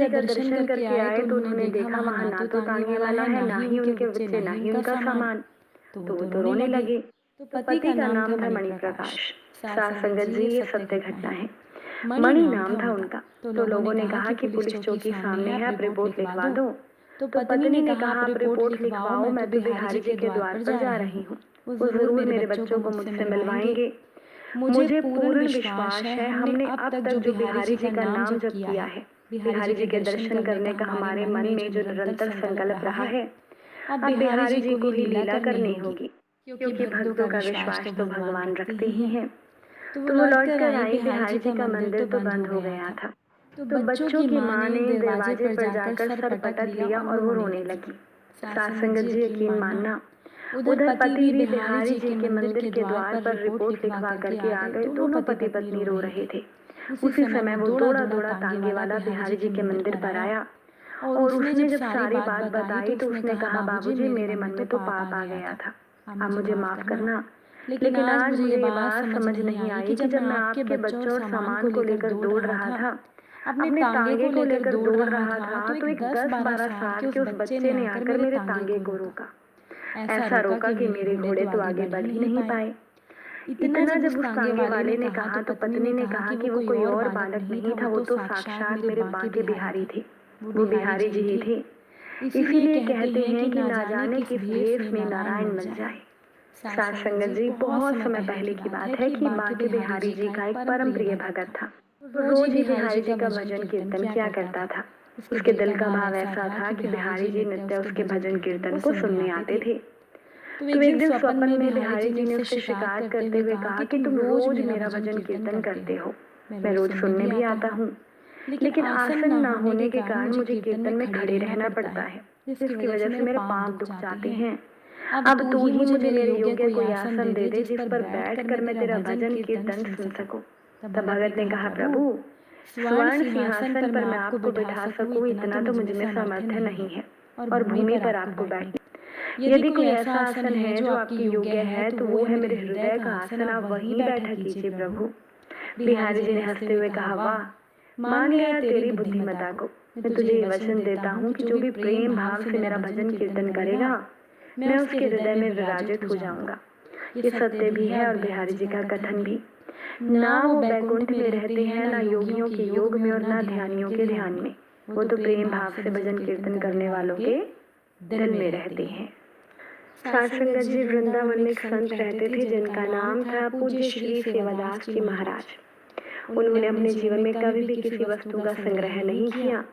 जी का दर्शन करके आए तो उन्होंने देखा वहाँ ना तो तांगे वाला है, ना ही उनके बच्चे, ना ही उनका सामान। तो वो तो रोने लगे। तो पति का नाम था मणि प्रकाश। साथ संगत जी ये सत्य घटना है। मणि नाम था उनका। तो लोगों ने कहा कि पुलिस चौकी सामने है, आप रिपोर्ट लिखवा दो। तो पत्नी ने कहा आप रिपोर्ट लिखवाओ, मैं तो बिहारी जी के द्वार पर जा रही हूँ। वो जरूर मेरे बच्चों को मुझसे मिलवाएंगे। मुझे पूर्ण विश्वास है हमने अब तक जो बिहारी जी का नाम जप किया है, बिहारी जी के दर्शन करने का हमारे मन में जो निरंतर संकल्प रहा है, अब बिहारी जी को ही लीला करनी होगी, क्योंकि भक्तों का विश्वास तो भगवान रखते ही हैं। तो वो लौट कर आई, बिहारी जी का मंदिर तो बंद हो गया था। तो बच्चों की माँ ने दरवाजे पर जाकर सर पटक लिया और वो रोने लगी। साथ संगत जी यकीन मानना, उधर पति भी बिहारी जी के मंदिर के द्वार पर रिपोर्ट लिखवा करके आ गए। दोनों पति पत्नी रो रहे थे। उसी समय वो दौड़ा दौड़ा तांगे वाला बिहारी जी के मंदिर पर आया और उसने जब सारी बात बताई तो उसने कहा बाबूजी मेरे मन में तो पाप आ गया था, आप मुझे माफ करना। लेकिन आज मुझे ये बात समझ नहीं आई कि जब मैं आपके बच्चों और सामान को लेकर दौड़ रहा था, अपने तांगे को लेकर दौड़ रहा था, तो एक 10-12 साल के उस बच्चे ने आकर मेरे तांगे को रोका। ऐसा रोका कि मेरे घोड़े तो आगे बढ़ ही नहीं पाए। इतना जब उस तांगे वाले ने कहा तो पत्नी ने कहा कि वो कोई और बालक नहीं था, वो तो साक्षात मेरे बांके बिहारी थे। वो बिहारी जी ही थे। इसीलिए कहते हैं कि ना जाने किस भेष में नारायण मिल जाए। साथ संगत जी, बहुत समय पहले की बात है कि बांके बिहारी जी का एक परम प्रिय भगत था। रोज ही बिहारी जी का भजन कीर्तन किया करता था। उसके दिल का भाव ऐसा था कि बिहारी जी नित्य उसके भजन कीर्तन को सुनने आते थे। तो एक दिन स्वप्न में बिहारी जी ने उससे शिकायत करते हुए कहा कि तुम रोज मेरा भजन कीर्तन करते हो, मैं रोज सुनने भी आता हूँ, लेकिन आसन न होने के कारण मुझे कीर्तन में खड़े रहना पड़ता है, जिसकी वजह से मेरे पांव दुख जाते हैं। अब तू ही मुझे मेरे योग्य कोई आसन दे दे जिस पर बैठकर मैं तेरा भजन कीर्तन सुन सकूं। तब भगत ने कहा, प्रभु, स्वर्ण सिंहासन पर मैं आपको बिठा सकूं इतना तो मुझ में सामर्थ्य नहीं है, और भूमि पर आपको बैठना। यदि कोई ऐसा आसन है जो आपके योग्य है तो वो है मेरे हृदय का आसन, आप वहीं बैठा कीजिए प्रभु। बिहारी जी ने हंसते हुए कहा, वाह, मान गया तेरी बुद्धिमत्ता को। मैं तुझे ये वचन देता हूँ कि जो भी प्रेम भाव से मेरा भजन कीर्तन करेगा, मैं उसके हृदय में विराजित हो जाऊंगा। ये सत्य भी है और बिहारी जी का कथन भी। ना वो बैकुंठ में रहते हैं, ना योगियों के योग में और ना ध्यानियों के ध्यान में, वो तो प्रेम भाव से भजन कीर्तन करने वालों के दिल में रहते हैं। साथ संगत जी, वृंदावन में एक संत रहते थे जिनका नाम था पूज्य श्री सेवादास जी महाराज। उन्होंने अपने जीवन में कभी भी किसी वस्तु का संग्रह नहीं किया।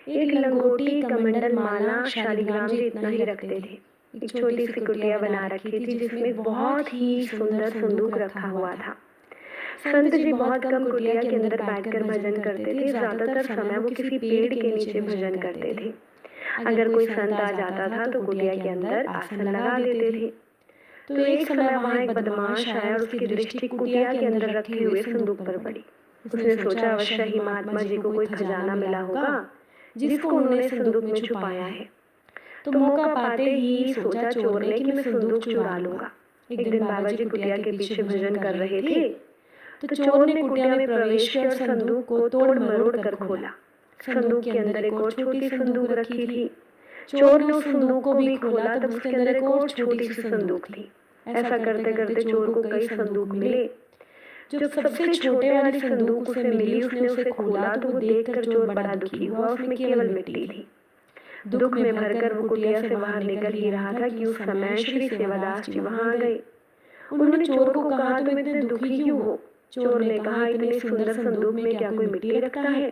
एक लंगोटी, कमंडल, माला शालिग्राम जी इतना ही रखते थे। एक छोटी सी कुटिया बना रखी थी जिसमें बहुत ही सुंदर संदूक रखा हुआ था। संत जी बहुत कम कुटिया के अंदर बैठकर भजन करते थे। ज्यादातर समय वो किसी पेड़ के नीचे भजन करते थे। अगर कोई संत आ जाता था तो कुटिया के अंदर आसन लगा लेते थे। तो एक समय वहां एक बदमाश आया और उसकी दृष्टि कुटिया के अंदर रखे हुए संदूक पर पड़ी। उसने सोचा, अवश्य ही महात्मा जी को कोई खजाना मिला होगा जिसको उन्होंने संदूक में छुपाया है। तो मौका पाते ही सोचा चोर ने कि मैं संदूक चुरा लूंगा। एक दिन बाबा जी कुटिया के पीछे भजन कर रहे थे, तो चोर ने कुटिया में प्रवेश किया और संदूक को तोड़ मरोड़ कर खोला। संदूक के अंदर एक और छोटी संदूक रखी थी। चोर ने उस संदूक को भी खोला, तब उसके अंदर एक और छोटी सी संदूक थी। ऐसा करते करते चोर को कई संदूक मिले। जब सबसे छोटे वाली संदूक उसे मिली, उसने उसे खोला तो वो देखकर चोर बड़ा दुखी हुआ। उसमें केवल मिट्टी थी। दुख में भरकर वो कुटिया से बाहर निकल ही रहा था कि उस समय श्री सेवादास जी वहां आ गए। उन्होंने चोर को कहा, तुम इतने दुखी क्यों हो? चोर ने कहा, इतनी सुंदर संदूक में क्या कोई मिट्टी रखता है?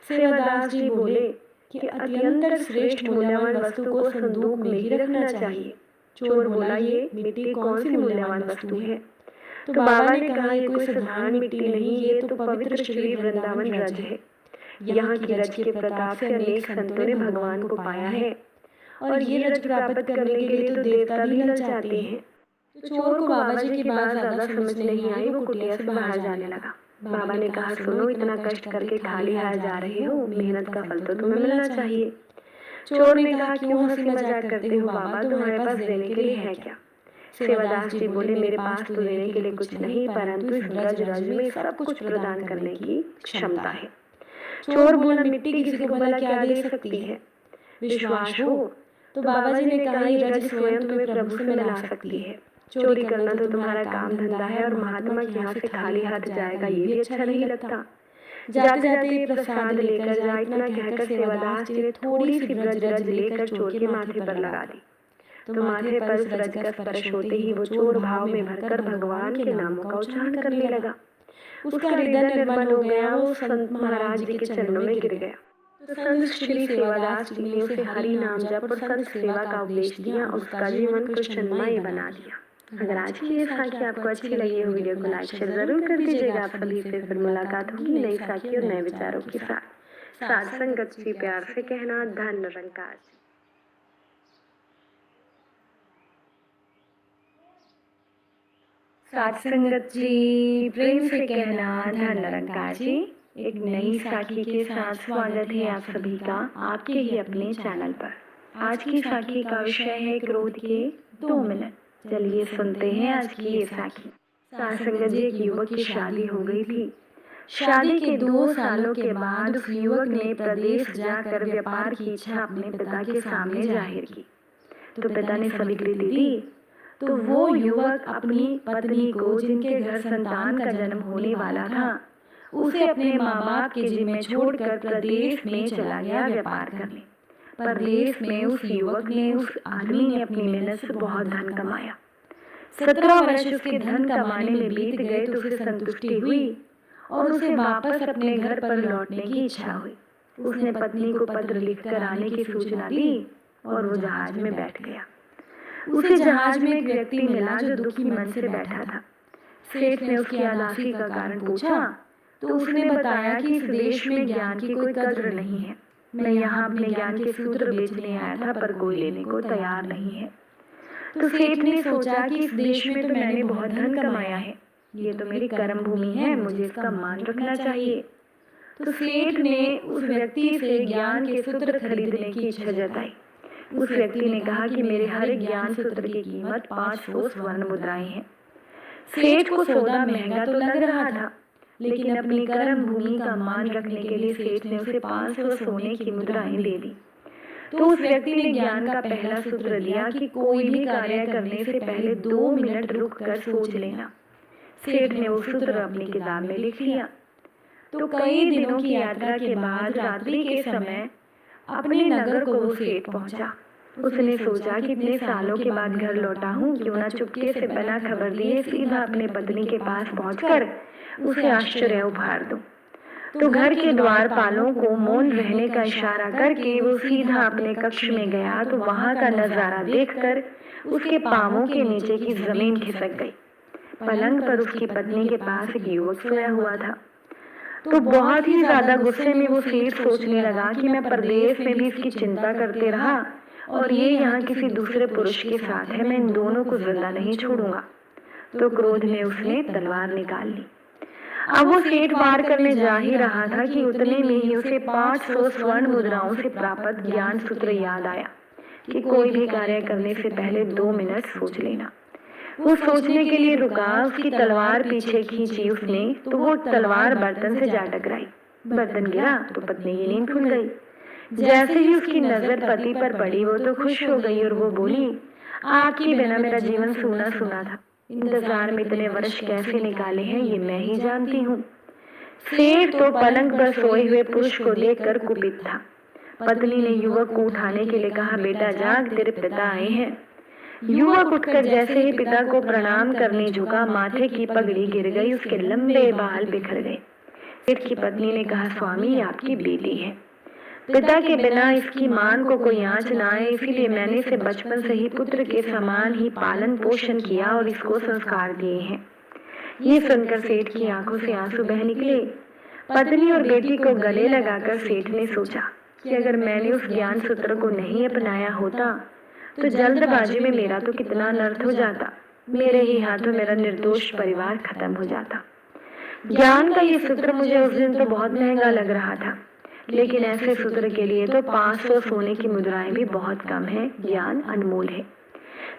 सेवादास जी बोले कि अत्यंत श्रेष्ठ मूल्यवान वस्तु को संदूक में ही रखना चाहिए। चोर बोला, ये मिट्टी कौन सी मूल्यवान वस्तु है? तो बाबा ने कहा, ये कोई साधारण मिट्टी नहीं, ये तो पवित्र श्री वृंदावन रज है। यहाँ की रज के प्रताप से अनेक संतों ने भगवान को पाया है, और ये रज प्राप्त करने के लिए तो देवता भी ललचाते हैं। तो चोर को बाबा जी की बात ज्यादा समझ नहीं आई। वो कुटिया से बाहर जाने लगा। बाबा ने कहा, सुनो, इतना कष्ट करके खाली हाथ जा रहे हो, मेहनत का फल तो तुम्हें मिलना चाहिए। चोर ने कहा, क्यों हंसी मजाक करते हो बाबा, तुम्हारे पास देने के लिए है क्या? सेवादास जी बोले, मेरे पास तो देने के लिए कुछ नहीं, परंतु इस ब्रज रज में सब कुछ प्रदान करने की क्षमता है। चोर बोला, मिट्टी किसी को भला क्या दे सकती है? विश्वास हो? तो बाबा जी ने कहा, ये रज स्वयं तुम्हें प्रभु से मिला सकती है। चोरी करना तो तुम्हारा काम धंधा है, और महात्मा के यहाँ से खाली हाथ जाएगा ये भी अच्छा नहीं लगता। जाते जाते ये प्रसाद लेकर जा, इतना कहकर सेवादास जी ने थोड़ी सी ब्रज रज लेकर चोर के माथे पर लगा दी। तो माथे पर उस रज का स्पर्श होते ही वो चोर भाव में भरकर भगवान के नामों का उच्चारण करने लगा। उसका हृदय निर्मल हो गया। वो संत महाराज जी के चरणों में गिर गया। तो संत श्री सेवादास जी ने उसे हरि नाम जप और संत सेवा का उपदेश दिया और उसका जीवन कृष्णमय बना दिया। अगर आज की ये साखी आपको अच्छी लगी हो, वीडियो को लाइक शेयर जरूर कर दीजिएगा। आप सभी से फिर मुलाकात होगी नई साखी और नए विचारों के साथ। साथ संगत जी प्यार से कहना, धन निरंकार। साथ संगत जी प्रेम से कहना, धन निरंकार जी। एक नई साखी के साथ स्वागत है आप सभी का आपके ही अपने चैनल पर। आज की साखी का विषय है क्रोध के 2 मिनट। चलिए सुनते हैं आज की ये साखी। साथ संगत जी, एक युवक की शादी हो गई थी। शादी के 2 सालों के बाद उस युवक ने प्रदेश जाकर व्यापार की इच्छा अपने पिता के सामने जाहिर की। तो पिता ने स्वीकृति दी। तो वो युवक अपनी पत्नी को, जिनके घर संतान का जन्म होने वाला था, उसे अपने माँ बाप के जिम्मे छोड़कर प्रदेश में चला गया व्यापार करने। परदेश में उस युवक ने, उस आदमी ने अपनी मेहनत से बहुत धन कमाया। 17 वर्ष उसके धन कमाने में बीत गए तो उसे संतुष्टि हुई और उसे वापस अपने घर पर लौटने की इच्छा हुई। उसने पत्नी को पत्र लिखकर आने की सूचना दी और वो जहाज में बैठ गया। उसे जहाज में एक व्यक्ति मिला जो दुखी मन से बैठा था। सेठ ने उसकी उदासी का कारण पूछा तो उसने बताया कि इस देश में ज्ञान की कोई कद्र नहीं है। मैं यहाँ अपने ज्ञान के सूत्र बेचने आया था पर कोई लेने को तैयार नहीं है। तो सेठ ने सोचा कि इस देश में तो मैंने बहुत धन कमाया है, ये तो मेरी कर्म भूमि है, मुझे इसका मान रखना चाहिए। तो सेठ ने उस व्यक्ति से ज्ञान के सूत्र खरीदने की इच्छा जताई। उस व्यक्ति ने कहा कि मेरे हर एक ज्ञान सूत्र की कीमत 500 स्वर्ण मुद्राएं हैं। सेठ को सौदा महंगा तो लग रहा था, लेकिन अपनी कर्म भूमि का मान रखने के लिए सेठ ने उसे 500 सोने की मुद्राएं दे दी। तो उस व्यक्ति ने ज्ञान का पहला सूत्र दिया कि कोई भी कार्य करने से पहले 2 मिनट रुक कर सोच लेना। सेठ ने वो सूत्र अपनी किताब में लिख लिया। तो कई दिनों की यात्रा के बाद रात्रि के समय अपने नगर को वो सेठ पहुंचा। उसने सोचा कि इतने सालों के बाद घर लौटा हूँ, क्यों ना चुपके से बिना खबर दिए सीधा अपने पत्नी के पास पहुंचकर उसे आश्चर्य उपहार दूं। तो घर के द्वारपालों को मौन रहने का इशारा करके वो सीधा अपने कक्ष में गया। तो वहां का नजारा देखकर उसके पांवों के नीचे की जमीन खिसक गई। पलंग पर उसकी पत्नी के पास एक युवक सोया हुआ था। तो बहुत ही ज्यादा गुस्से में वो सेठ सोचने लगा कि मैं परदेश में भी इसकी चिंता करते रहा और ये यहाँ किसी दूसरे पुरुष के साथ है, मैं इन दोनों को जिंदा नहीं छोड़ूंगा। तो क्रोध में उसने तलवार निकाल ली। अब वो सेठ वार करने जा ही रहा था कि उतने में ही उसे 500 स्वर्ण मुद्राओं से प्राप्त ज्ञान सूत्र याद आया कि कोई भी कार्य करने से पहले 2 मिनट सोच लेना। वो सोचने के लिए रुका, उसकी तलवार पीछे खींची उसने तो वो तलवार बर्तन से जा टकराई। बर्तन गिरा तो पत्नी की नींद खुल गई। जैसे ही उसकी नजर पति पर पड़ी वो तो खुश हो गई और वो बोली, आपके बिना मेरा जीवन सूना सूना था, इंतजार में इतने वर्ष कैसे निकाले हैं ये मैं ही जानती हूँ। सेठ तो पलंग पर सोए हुए पुरुष को देखकर कुपित था। पत्नी ने युवक को उठाने के लिए कहा, बेटा जाग, तेरे पिता आए हैं। युवक उठकर जैसे ही पिता को प्रणाम करने झुका, माथे की पगड़ी गिर गई, उसके लंबे बाल बिखर गए। सेठ की पत्नी ने कहा, स्वामी ये आपकी बेटी है, पिता के बिना इसकी मान को कोई आंच न आए, इसीलिए मैंने इसे बचपन से ही पुत्र के समान ही पालन पोषण किया और इसको संस्कार दिए हैं। ये सुनकर सेठ की आंखों से आंसू बह निकले। पत्नी और बेटी को गले लगाकर सेठ ने सोचा कि अगर मैंने उस ज्ञान सूत्र को नहीं अपनाया होता तो जल्दबाजी में मेरा तो कितना अनर्थ हो जाता, मेरे ही हाथों मेरा निर्दोष परिवार खत्म हो जाता। ज्ञान का ये सूत्र मुझे उस दिन तो बहुत महंगा लग रहा था, लेकिन ऐसे सूत्र के लिए तो 500 सोने की मुद्राएं भी बहुत कम है। ज्ञान अनमोल है।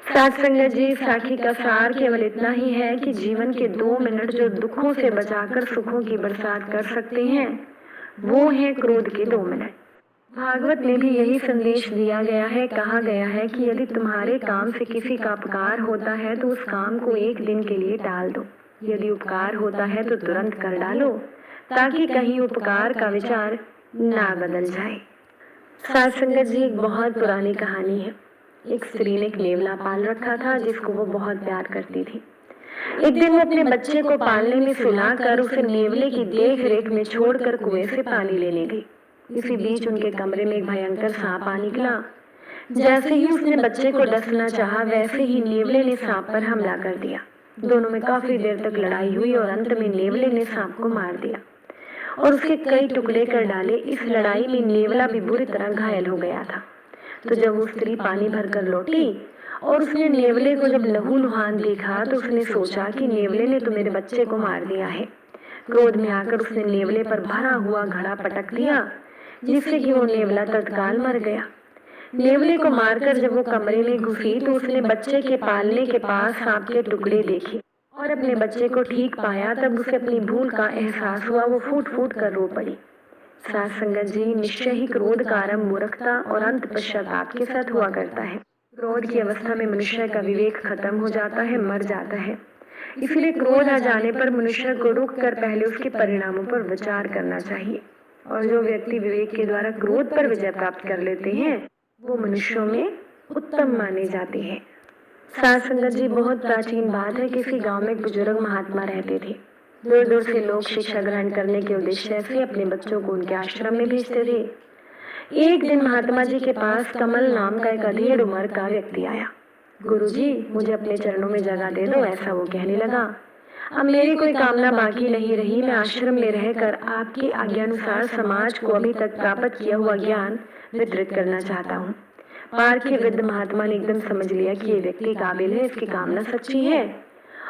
साथ संगत जी, साखी का सार केवल इतना ही है कि जीवन के 2 मिनट जो दुखों से बचाकर सुखों की बरसात कर सकते हैं वो है क्रोध के 2 मिनट। भागवत में भी यही संदेश दिया गया है। कहा गया है कि यदि तुम्हारे काम से किसी का अपकार होता है तो उस काम को 1 दिन के लिए टाल दो, यदि उपकार होता है तो तुरंत कर डालो, ताकि कहीं उपकार का विचार ना बदल जाए। साथ संगत जी, एक बहुत पुरानी कहानी है। एक स्त्री ने एक नेवला पाल रखा था जिसको वो बहुत प्यार करती थी। एक दिन वो अपने बच्चे को पालने में सुलाकर उसे नेवले की देख रेख में छोड़कर कुएं से पानी लेने गई। इसी बीच उनके कमरे में एक भयंकर सांप आ निकला। जैसे ही उसने बच्चे को डसना चाहा वैसे ही नेवले ने सांप पर हमला कर दिया। दोनों में काफी देर तक लड़ाई हुई और अंत में नेवले ने सांप को मार दिया और उसके कई टुकड़े कर डाले। इस लड़ाई में नेवला भी बुरी तरह घायल हो गया था। तो जब वो स्त्री पानी भरकर लौटी और उसने नेवले को जब लहूलुहान देखा तो उसने सोचा कि नेवले ने तो मेरे बच्चे को मार दिया है। क्रोध में आकर उसने नेवले पर भरा हुआ घड़ा पटक दिया, जिससे कि वो नेवला तत्काल मर गया। नेवले को मारकर जब वो कमरे में घुसी तो उसने बच्चे के पालने के पास सांप के टुकड़े देखे और अपने बच्चे को ठीक पाया। तब उसे अपनी भूल का एहसास हुआ। वो फूट फूट कर रो पड़ी। साथ संगत जी, निश्चय ही क्रोध का आरंभ मूर्खता और अंत पश्चाताप के साथ हुआ करता है। क्रोध की अवस्था में मनुष्य का विवेक खत्म हो जाता है, मर जाता है। इसलिए क्रोध आ जाने पर मनुष्य को रुक कर पहले उसके परिणामों पर विचार करना चाहिए। और जो व्यक्ति विवेक के द्वारा क्रोध पर विजय प्राप्त कर लेते हैं वो मनुष्यों में उत्तम माने जाते हैं। साथ संगत जी, बहुत प्राचीन बात है, किसी गांव में एक बुजुर्ग महात्मा रहते थे। दूर दूर से लोग शिक्षा ग्रहण करने के उद्देश्य से अपने बच्चों को उनके आश्रम में भेजते थे। एक दिन महात्मा जी के पास कमल नाम का एक अधेड़ उम्र का व्यक्ति आया। गुरुजी, मुझे अपने चरणों में जगह दे दो, ऐसा वो कहने लगा। अब मेरी कोई कामना बाकी नहीं रही। मैं आश्रम में रहकर आपकी आज्ञानुसार समाज को अभी तक प्राप्त किया हुआ ज्ञान वितरित करना चाहता हूँ। पार्क के वृद्ध महात्मा ने एकदम समझ लिया कि ये व्यक्ति काबिल है, इसकी कामना सच्ची है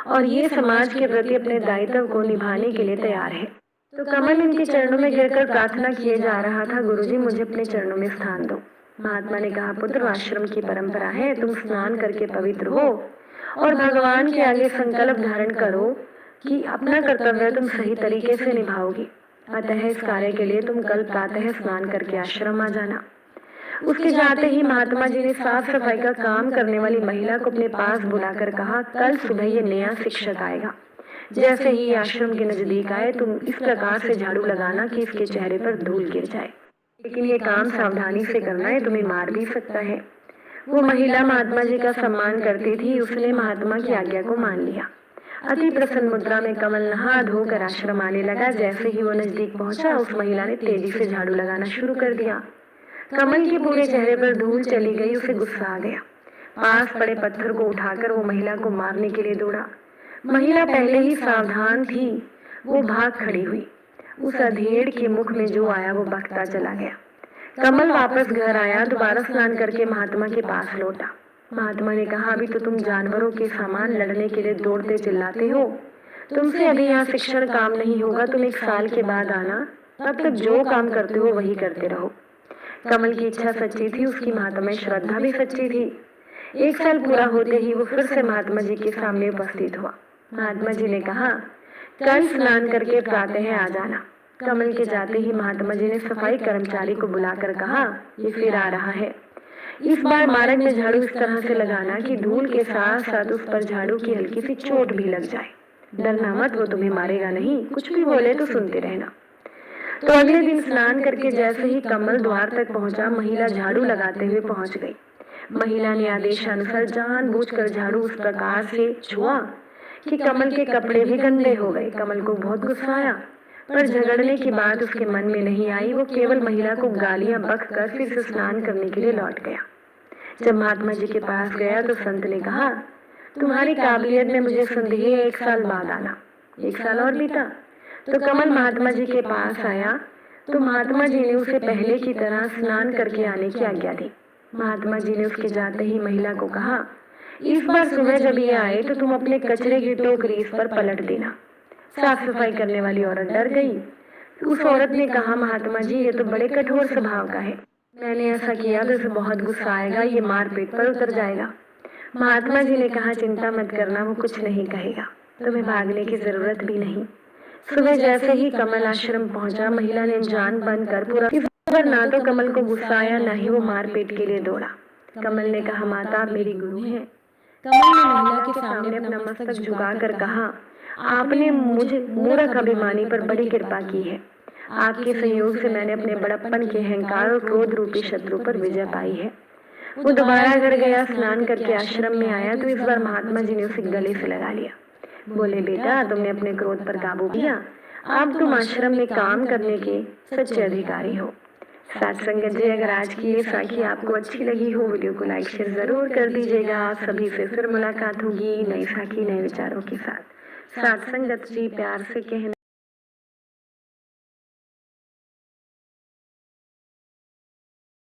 और ये समाज के प्रति अपने दायित्व को निभाने के लिए तैयार है। तो कमल इनके चरणों में गिरकर प्रार्थना किए जा रहा था, गुरुजी मुझे अपने चरणों में स्थान दो। महात्मा ने कहा, पुत्र, आश्रम की परंपरा है, तुम स्नान करके पवित्र हो और भगवान के आगे संकल्प धारण करो कि अपना कर्तव्य तुम सही तरीके से निभाओगी। अतः इस कार्य के लिए तुम कल प्रातः स्नान करके आश्रम आ जाना। उसके जाते ही महात्मा जी ने साफ सफाई का काम करने वाली महिला को अपने पास बुलाकर कहा, कल सुबह ये नया शिक्षक आएगा। जैसे ही आश्रम के नजदीक आए, तुम इस प्रकार से झाड़ू लगाना कि इसके चेहरे पर धूल गिर जाए, लेकिन ये काम सावधानी से करना है, तुम्हें मार भी सकता है। वो महिला महात्मा जी का सम्मान करती थी, उसने महात्मा की आज्ञा को मान लिया। अति प्रसन्न मुद्रा में कमल नहा धोकर आश्रम आने लगा। जैसे ही वो नजदीक पहुंचा, उस महिला ने तेजी से झाड़ू लगाना शुरू कर दिया। कमल के पूरे चेहरे पर धूल चली गई। उसे गुस्सा आ गया। पास पड़े पत्थर को उठाकर वो महिला को मारने के लिए दौड़ा। महिला पहले ही सावधान थी, वो भाग खड़ी हुई। उस अधेड़ के मुख में जो आया वो बकता चला गया। कमल वापस घर आया, दोबारा स्नान करके महात्मा के पास लौटा। महात्मा ने कहा, अभी तो तुम जानवरों के समान लड़ने के लिए दौड़ते चिल्लाते हो, तुमसे अभी यहाँ शिक्षण काम नहीं होगा। तुम 1 साल के बाद आना, तब तक जो काम करते हो वही करते रहो। कमल की इच्छा सच्ची थी, उसकी महात्मा में श्रद्धा भी सच्ची थी। 1 साल पूरा होते ही वो फिर से महात्मा जी के सामने उपस्थित हुआ। महात्मा जी ने कहा, कल स्नान करके प्रातः आ जाना। कमल के जाते ही महात्मा जी ने सफाई कर्मचारी को बुलाकर कहा, ये फिर आ रहा है। इस बार मार्ग में झाड़ू इस तरह से लगाना कि धूल के साथ साथ उस पर झाड़ू की हल्की सी चोट भी लग जाए। डरना मत, वो तुम्हें मारेगा नहीं, कुछ भी बोले तो सुनते रहना। तो अगले दिन स्नान करके जैसे ही कमल द्वार तक पहुंचा, महिला झाड़ू लगाते हुए पहुंच गई। महिला ने आदेशानुसार जानबूझकर झाड़ू उस प्रकार से छुआ कि कमल के कपड़े भी गंदे हो गए। कमल को बहुत गुस्सा आया, पर झगड़ने की बात उसके मन में नहीं आई। वो केवल महिला को गालियां बककर फिर से स्नान करने के लिए लौट गया। जब महात्मा जी के पास गया तो संत ने कहा, तुम्हारी काबिलियत में मुझे संदेह है, 1 साल बाद आना। 1 साल और बीता तो कमल महात्मा जी के पास आया, तो महात्मा जी ने उसे पहले की तरह स्नान करके आने की आज्ञा दी। महात्मा जी ने उसके जाते ही महिला को कहा, इस बार सुबह जब ये आए तो तुम अपने कचरे की टोकरी इस पर पलट देना। साफ सफाई करने वाली औरत डर गई। उस औरत ने कहा, महात्मा जी ये तो बड़े कठोर स्वभाव का है, मैंने ऐसा किया तो उसे बहुत गुस्सा आएगा, ये मारपीट पर उतर जाएगा। महात्मा जी ने कहा, चिंता मत करना, वो कुछ नहीं कहेगा, तुम्हें भागने की जरूरत भी नहीं। सुबह जैसे ही कमल आश्रम पहुंचा, महिला ने जान बंद कर पूरा। इस बार ना तो कमल को गुस्सा आया, ना ही वो मारपीट के लिए दौड़ा। कमल ने कहा, माता आप मेरी गुरु हैं। कमल ने महिला के सामने अपना मस्तक झुकाकर कहा, आपने मुझ मूर्ख अभिमानी पर बड़ी कृपा की है। आपके सहयोग से मैंने अपने बड़प्पन के अहंकार और क्रोध रूपी शत्रु पर विजय पाई है। वो दोबारा घर गया, स्नान करके आश्रम में आया तो इस बार महात्मा जी ने उसे गले से लगा लिया। बोले, बेटा तुमने अपने क्रोध पर काबू किया, अब तुम आश्रम में काम करने के सच्चे अधिकारी हो। साथ संगत जी, अगर आज की ये साखी आपको अच्छी लगी हो, वीडियो को लाइक शेयर जरूर कर दीजिएगा। सभी से फिर मुलाकात होगी नई साखी नए विचारों के साथ। साथ संगत जी, प्यार से कहना।